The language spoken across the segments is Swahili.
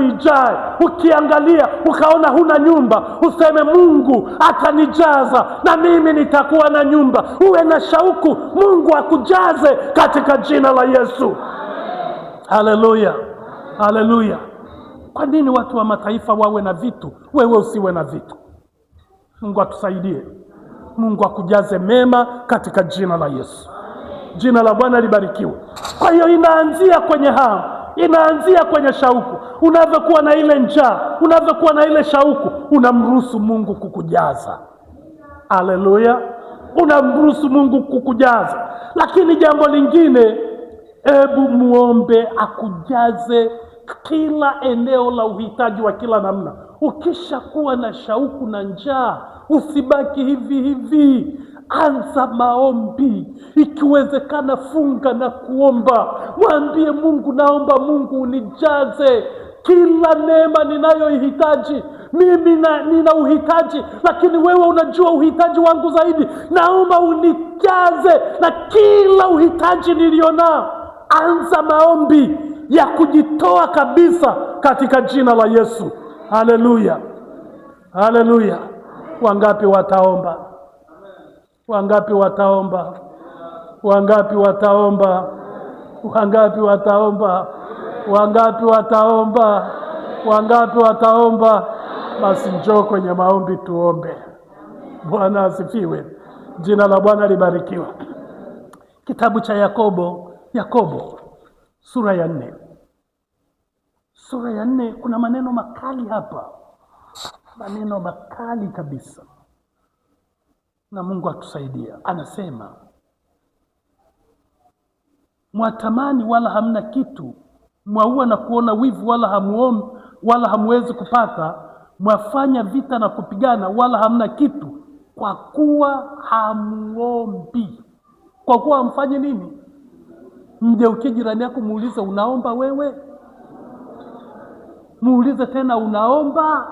ijae. Ukiangalia ukaona huna nyumba, useme Mungu atanijaza na mimi nitakuwa na nyumba. Uwe na shauku, Mungu akujaze katika jina la Yesu. Haleluya, haleluya. Kwa nini watu wa mataifa wawe na vitu, wewe usiwe na vitu? Mungu atusaidie. Mungu akujaze mema katika jina la Yesu. Jina la Bwana libarikiwe. Kwa hiyo inaanzia kwenye hamu, inaanzia kwenye shauku. Unavyokuwa na ile njaa, unavyokuwa na ile shauku, unamruhusu Mungu kukujaza. Haleluya. Unamruhusu Mungu kukujaza. Lakini jambo lingine, hebu muombe akujaze kila eneo la uhitaji wa kila namna. Ukisha kuwa na shauku na njaa, usibaki hivi hivi. Anza maombi. Ikiwezekana funga na kuomba. Mwambie Mungu, naomba Mungu unijaze kila neema ninayoihitaji. Mimi nina uhitaji, lakini wewe unajua uhitaji wangu zaidi. Naomba unijaze na kila uhitaji nilionao. Anza maombi ya kujitoa kabisa katika jina la Yesu. Haleluya, haleluya. Wangapi wataomba? Wangapi wataomba? Wangapi wataomba? Wangapi wataomba? Wangapi wataomba? Wangapi wataomba? Basi njoo kwenye maombi tuombe. Bwana asifiwe. Jina la Bwana libarikiwe. Kitabu cha Yakobo sura ya 4. Sura ya 4 kuna maneno makali hapa. Maneno makali kabisa. Na Mungu atusaidia. Anasema, mwatamani wala hamna kitu, mwaua na kuona wivu wala hamuombi wala hamwezi kupata, mwafanya vita na kupigana wala hamna kitu, kwa kuwa hamuombi. Kwa kuwa hamfanyi nini? Mgeukie jirani yako, muulize, unaomba wewe? Muulize tena, unaomba?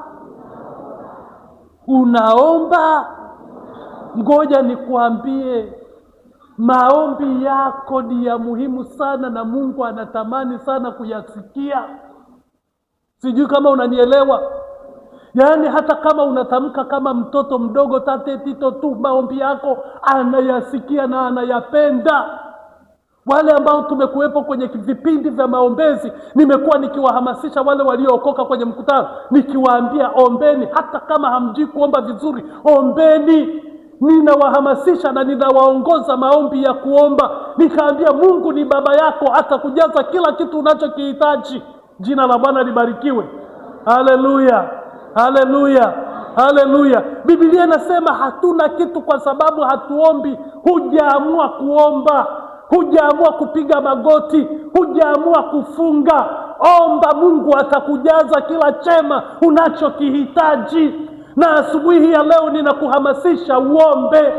Unaomba? Ngoja nikuambie, maombi yako ni ya muhimu sana na Mungu anatamani sana kuyasikia. Sijui kama unanielewa. Yaani hata kama unatamka kama mtoto mdogo tate tito tu, maombi yako anayasikia na anayapenda. Wale ambao tumekuwepo kwenye vipindi vya maombezi, nimekuwa nikiwahamasisha wale waliookoka kwenye mkutano, nikiwaambia ombeni. Hata kama hamjui kuomba vizuri, ombeni. Ninawahamasisha na ninawaongoza maombi ya kuomba. Nikaambia Mungu ni baba yako, atakujaza kila kitu unachokihitaji. Jina la Bwana libarikiwe. Haleluya, haleluya, haleluya. Biblia inasema hatuna kitu kwa sababu hatuombi. Hujaamua kuomba, hujaamua kupiga magoti, hujaamua kufunga. Omba, Mungu atakujaza kila chema unachokihitaji. Na asubuhi ya leo ninakuhamasisha uombe.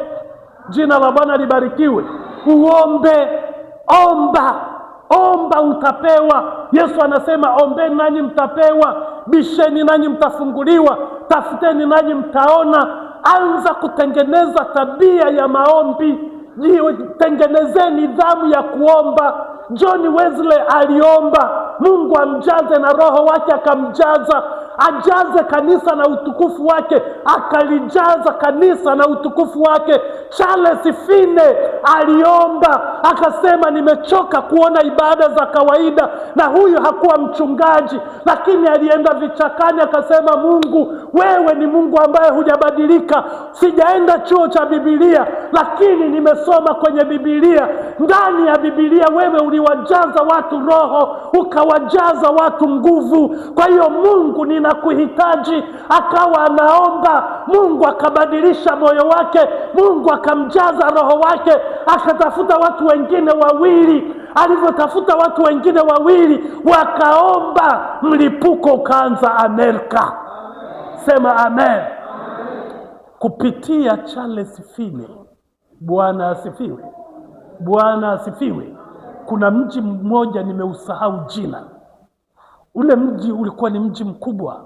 Jina la Bwana libarikiwe. Uombe, omba, omba utapewa. Yesu anasema ombeni nanyi mtapewa, bisheni nanyi mtafunguliwa, tafuteni nanyi mtaona. Anza kutengeneza tabia ya maombi. Tengenezeni nidhamu ya kuomba. John Wesley aliomba Mungu amjaze na roho wake, akamjaza. Ajaze kanisa na utukufu wake, akalijaza kanisa na utukufu wake. Charles Finney aliomba akasema, nimechoka kuona ibada za kawaida. Na huyu hakuwa mchungaji, lakini alienda vichakani akasema, Mungu wewe ni Mungu ambaye hujabadilika. Sijaenda chuo cha Biblia, lakini nimesoma kwenye Biblia. Ndani ya Biblia wewe uliwajaza watu roho, ukawajaza watu nguvu. Kwa hiyo Mungu ninakuhitaji. Akawa anaomba, Mungu akabadilisha moyo wake, Mungu akamjaza roho wake. Akatafuta watu wengine wawili. Alivyotafuta watu wengine wawili, wakaomba, mlipuko ukaanza Amerika. Sema amen. Kupitia Charles Finney. Bwana asifiwe. Bwana asifiwe. Kuna mji mmoja nimeusahau jina. Ule mji ulikuwa ni mji mkubwa.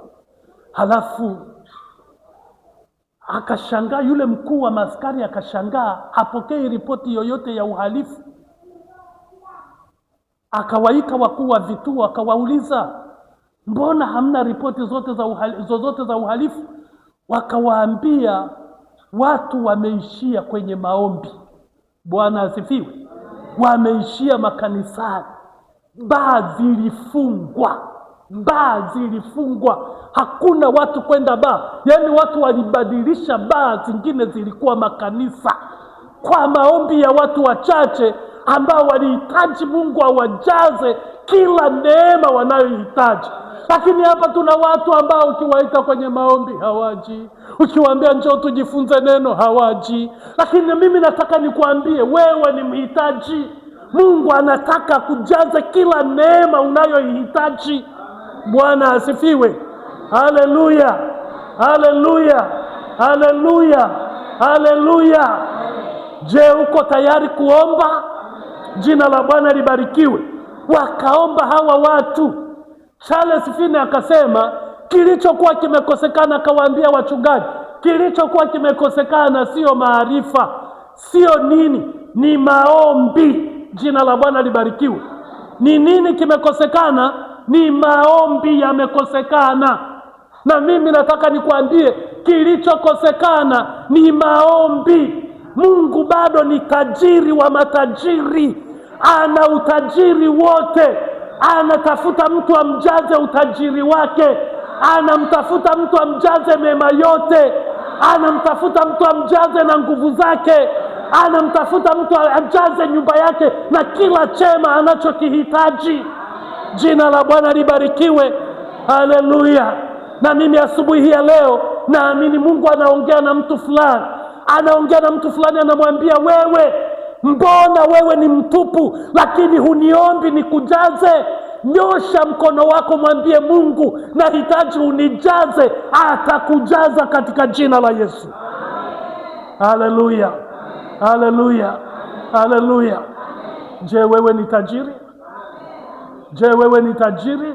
Halafu akashangaa yule mkuu wa maaskari, akashangaa hapokei ripoti yoyote ya uhalifu. Akawaita wakuu wa vituo, akawauliza, mbona hamna ripoti zozote za uhalifu? Wakawaambia watu wameishia kwenye maombi. Bwana asifiwe. Wameishia makanisani. Baa zilifungwa, hakuna watu kwenda baa. Yaani watu walibadilisha baa zingine, zilikuwa makanisa, kwa maombi ya watu wachache ambao walihitaji Mungu awajaze kila neema wanayohitaji. Lakini hapa tuna watu ambao ukiwaita kwenye maombi hawaji, ukiwaambia njoo tujifunze neno hawaji. Lakini mimi nataka nikuambie, wewe ni mhitaji. Mungu anataka kujaza kila neema unayohitaji. Bwana asifiwe. Haleluya, haleluya, haleluya, haleluya. Je, uko tayari kuomba? Jina la Bwana libarikiwe. Wakaomba hawa watu. Charles Finney akasema kilichokuwa kimekosekana, akawaambia wachungaji, kilichokuwa kimekosekana sio maarifa, sio nini, ni maombi. Jina la Bwana libarikiwe. Ni nini kimekosekana? Ni maombi yamekosekana. Na mimi nataka nikuambie, kilichokosekana ni maombi. Mungu bado ni tajiri wa matajiri, ana utajiri wote. Anatafuta mtu amjaze utajiri wake, anamtafuta mtu amjaze mema yote, anamtafuta mtu amjaze na nguvu zake, anamtafuta mtu ajaze nyumba yake na kila chema anachokihitaji. Jina la Bwana libarikiwe. Haleluya. Na mimi asubuhi hii ya leo naamini Mungu anaongea na mtu fulani. Anaongea na mtu fulani, anamwambia wewe, mbona wewe ni mtupu lakini huniombi nikujaze? Nyosha mkono wako, mwambie Mungu, nahitaji unijaze. Atakujaza katika jina la Yesu. Haleluya, haleluya, haleluya. Je, wewe ni tajiri? Je, wewe ni tajiri?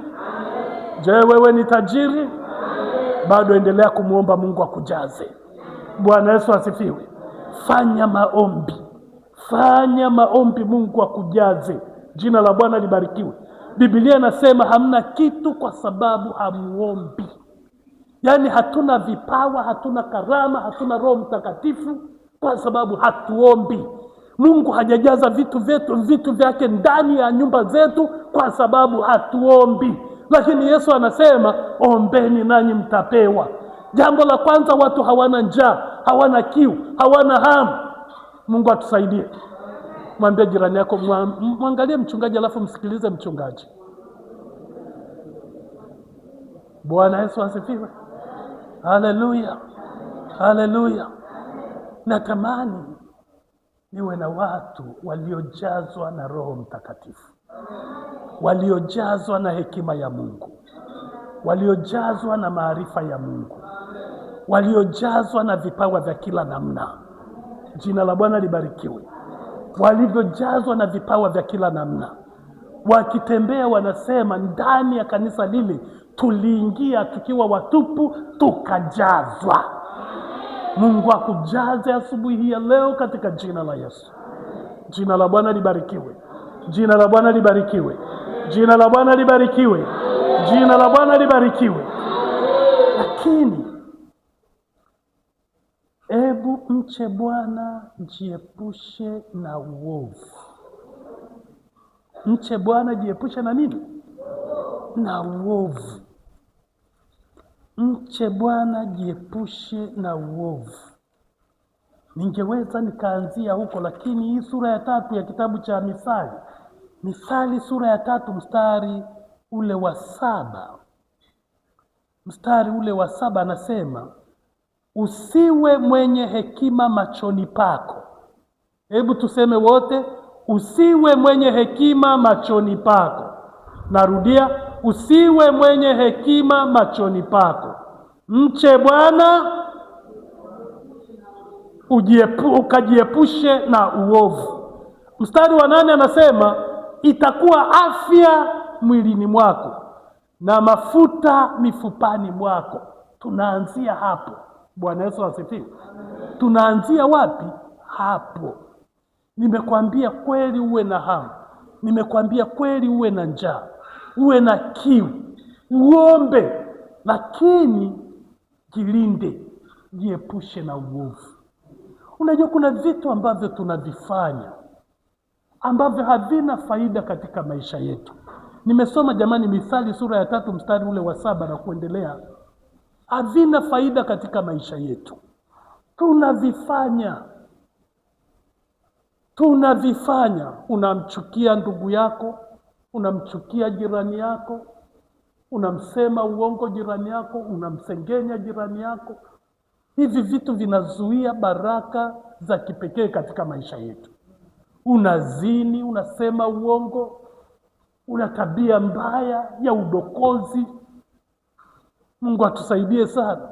Je, wewe ni tajiri? Bado endelea kumuomba Mungu akujaze. Bwana Yesu asifiwe. Fanya maombi. Fanya maombi, Mungu akujaze. Jina la Bwana libarikiwe. Biblia inasema hamna kitu kwa sababu hamuombi. Yaani hatuna vipawa, hatuna karama, hatuna Roho Mtakatifu kwa sababu hatuombi. Mungu hajajaza vitu vyake ndani ya nyumba zetu kwa sababu hatuombi. Lakini Yesu anasema ombeni nanyi mtapewa. Jambo la kwanza, watu hawana njaa, hawana kiu, hawana hamu. Mungu atusaidie. Mwambie jirani yako, mwangalie mchungaji alafu msikilize mchungaji. Bwana Yesu asifiwe. Haleluya, haleluya. Natamani niwe na watu waliojazwa na Roho Mtakatifu, waliojazwa na hekima ya Mungu, waliojazwa na maarifa ya Mungu, waliojazwa na vipawa vya kila namna. Jina la Bwana libarikiwe. Walivyojazwa na vipawa vya kila namna, wakitembea wanasema ndani ya kanisa lile tuliingia tukiwa watupu tukajazwa. Mungu akujaze asubuhi hii ya leo katika jina la Yesu. Jina la Bwana libarikiwe. Jina la Bwana libarikiwe. Jina la Bwana libarikiwe. Jina la Bwana libarikiwe. Lakini ebu mche Bwana, jiepushe na uovu. Mche Bwana, jiepushe na nini? Na uovu. Mche Bwana, jiepushe na uovu. Ningeweza nikaanzia huko, lakini hii sura ya 3 ya kitabu cha Misali sura ya 3 mstari ule wa 7. Mstari ule wa 7 anasema, usiwe mwenye hekima machoni pako. Hebu tuseme wote, usiwe mwenye hekima machoni pako. Narudia, usiwe mwenye hekima machoni pako. Mche Bwana, ukajiepushe na uovu. Mstari wa 8 anasema, itakuwa afya mwilini mwako na mafuta mifupani mwako. Tunaanzia hapo. Bwana Yesu asifiwe. Tunaanzia wapi? Hapo. Nimekwambia kweli uwe na hamu. Nimekwambia kweli uwe na njaa, uwe na kiu. uombe, lakini jilinde, jiepushe na uovu. Unajua kuna vitu ambavyo tunavifanya ambavyo havina faida katika maisha yetu. Nimesoma jamani Mithali sura ya 3 mstari ule wa 7 na kuendelea. Havina faida katika maisha yetu. Tunavifanya. Unamchukia ndugu yako, unamchukia jirani yako, unamsema uongo jirani yako, unamsengenya jirani yako. Hivi vitu vinazuia baraka za kipekee katika maisha yetu. Unazini, unasema uongo, una tabia mbaya ya udokozi. Mungu atusaidie sana.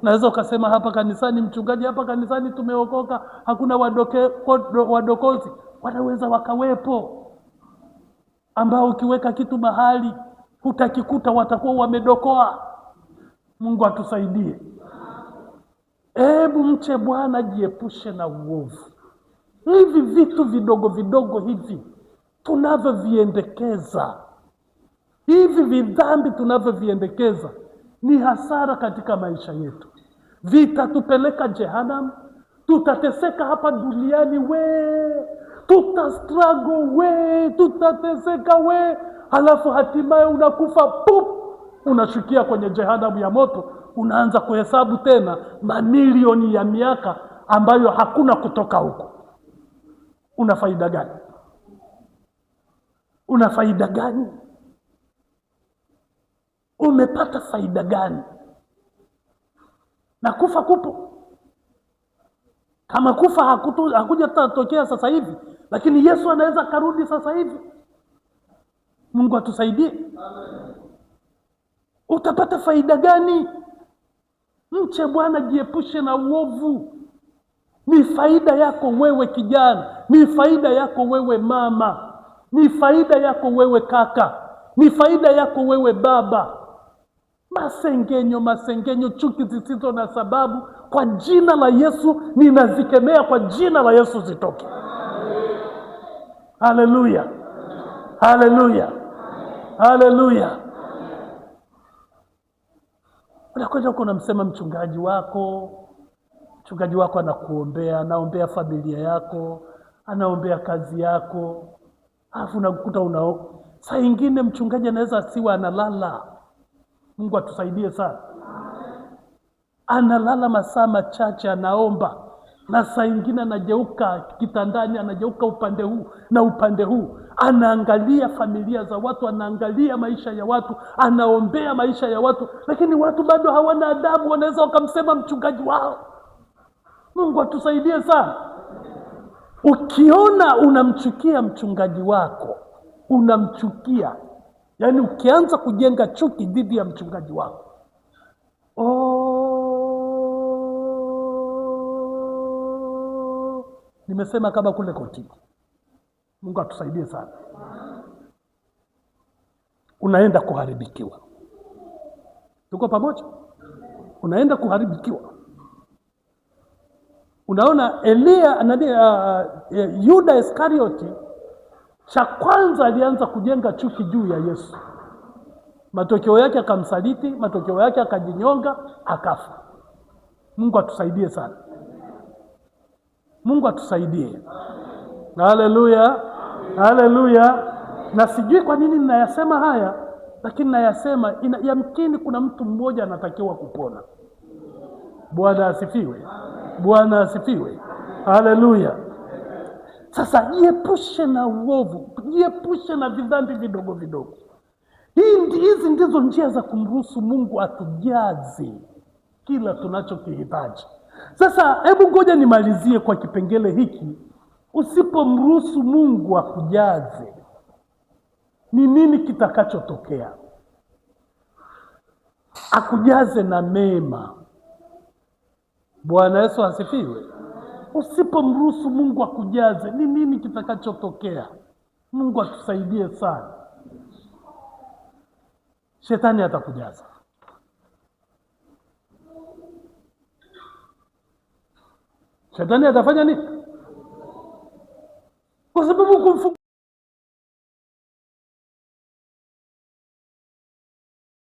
Naweza ukasema hapa kanisani, mchungaji, hapa kanisani tumeokoka, hakuna wadokozi. Wanaweza wakawepo ambao ukiweka kitu mahali hutakikuta, watakuwa wamedokoa. Mungu atusaidie. Hebu mche Bwana, jiepushe na uovu. Hivi vitu vidogo vidogo hivi tunavyoviendekeza, hivi vidhambi tunavyoviendekeza ni hasara katika maisha yetu. Vitatupeleka jehanamu, tutateseka hapa duniani tutastruggle tutateseka halafu hatimaye unakufa unashukia kwenye jehanamu ya moto. Unaanza kuhesabu tena mamilioni ya miaka ambayo hakuna kutoka huko. Una faida gani? Una faida gani? Umepata faida gani? Na kufa kupo. Kama kufa hakuja tatokea sasa hivi, lakini Yesu anaweza karudi sasa hivi. Mungu atusaidie. Amen. Utapata faida gani? Mche Bwana, jiepushe na uovu. Ni faida yako wewe kijana, ni faida yako wewe mama, ni faida yako wewe kaka, ni faida yako wewe baba. Masengenyo, chuki zisizo na sababu, kwa jina la Yesu ninazikemea, kwa jina la Yesu zitoke. Haleluya, haleluya, haleluya. Unakwenda huko unamsema mchungaji wako anakuombea, anaombea familia yako, anaombea kazi yako. Alafu unakuta saa nyingine mchungaji anaweza asiwa analala. Mungu atusaidie sana. Analala masaa machache anaomba, na saa nyingine anageuka kitandani, anageuka upande huu na upande huu, anaangalia familia za watu, anaangalia maisha ya watu, anaombea maisha ya watu, lakini watu bado hawana adabu, wanaweza wakamsema mchungaji wao. Mungu atusaidie sana. Ukiona unamchukia mchungaji wako, unamchukia, yaani ukianza kujenga chuki dhidi ya mchungaji wako, nimesema kama kule kotini. Mungu atusaidie sana. Unaenda kuharibikiwa. Tuko pamoja? Unaenda kuharibikiwa. Unaona Yuda Iskarioti, cha kwanza alianza kujenga chuki juu ya Yesu. Matokeo yake akamsaliti, matokeo yake akajinyonga, akafa. Mungu atusaidie sana. Mungu atusaidie. Haleluya, haleluya. Na sijui kwa nini ninayasema haya, lakini nayasema yamkini kuna mtu mmoja anatakiwa kupona. Bwana asifiwe. Bwana asifiwe. Haleluya. Sasa jiepushe na uovu, jiepushe na vidhambi vidogo vidogo. Hizi ndizo njia za kumruhusu Mungu atujaze kila tunachokihitaji. Sasa hebu ngoja nimalizie kwa kipengele hiki. Usipomruhusu Mungu akujaze, ni nini kitakachotokea? Akujaze na mema. Bwana Yesu asifiwe. Usipomruhusu Mungu akujaze, ni nini kitakachotokea? Mungu atusaidie sana. Shetani atakujaza. Shetani atafanya nini? Kwa sababu